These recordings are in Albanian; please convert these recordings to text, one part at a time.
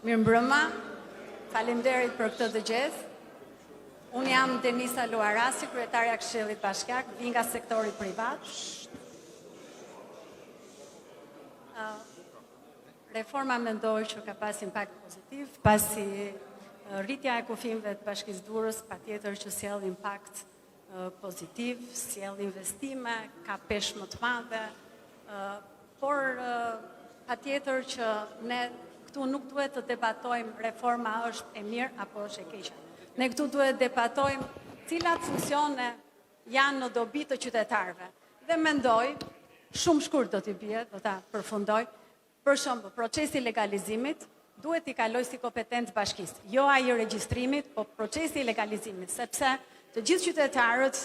Mirëmbrëma, faleminderit për këtë dëgjes. Unë jam Denisa Luarasi, kryetarja e Këshillit Bashkiak, vi nga sektori privat. Reforma mendoj që ka pas impakt pozitiv, pasi rritja e kufimeve të Bashkisë Durrës patjetër që sjell impakt pozitiv, sjell investime, ka peshë më të madhe, por patjetër që ne këtu nuk duhet të debatojmë reforma është e mirë apo është e keqe. Ne këtu duhet debatojmë cilat funksione janë në dobi të qytetarëve. Dhe mendoj, shumë shkurt do t'i bie, do ta përfundoj, për shembull, procesi i legalizimit duhet i kaloj si kompetencë bashkisë, jo ai i regjistrimit, po procesi i legalizimit, sepse të gjithë qytetarët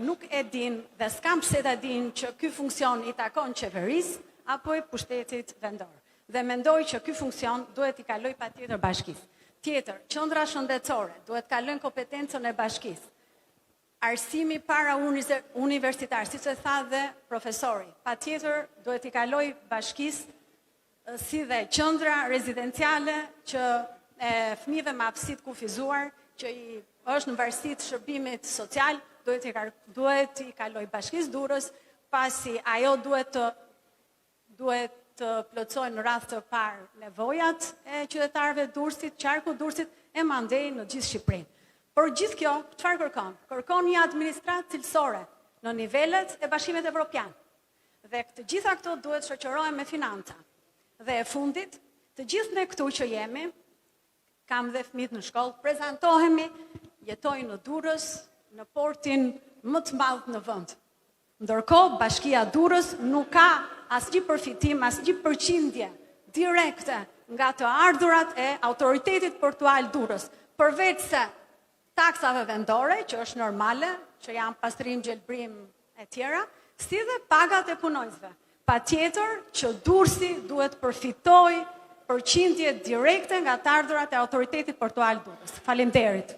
nuk e din dhe s'kam pse ta din që ky funksion i takon qeverisë apo i pushtetit vendor. Dhe mendoj që ky funksion duhet i kaloj patjetër bashkisë. Tjetër, qendra shëndetësore duhet kalojnë kompetencën e bashkisë. Arsimi para universitar, siç e tha dhe profesori, patjetër duhet i kaloj bashkisë, si dhe qendra rezidenciale që e fëmijëve me aftësi të kufizuar, që është në varësi të shërbimit social, duhet i kaloj Bashkisë Durrës, pasi ajo duhet të plotësojë në radhë të parë nevojat e qytetarëve Durrësit, qarku Durrësit e mandej në gjithë Shqipërinë. Por gjithë kjo, çfarë kërkon? Kërkon një administratë cilësore në nivelet e Bashkimit Evropian. Dhe të gjitha këto duhet shoqërohen me financa. Dhe e fundit, të gjithë ne këtu që jemi, kam dhe fëmijët në shkollë, prezantohemi, jetojnë në Durrës, në portin më të madh në vend. Ndërkohë, Bashkia Durrës nuk ka asnjë përfitim, asnjë përqindje direkte nga të ardhurat e autoritetit portual Durrës, përveç se taksave vendore, që është normale, që janë pastrim, gjelbrim e tjera, si dhe pagat e punonjësve. Patjetër që Durrësi duhet përfitojë përqindje direkte nga të ardhurat e autoritetit portual Durrës. Faleminderit.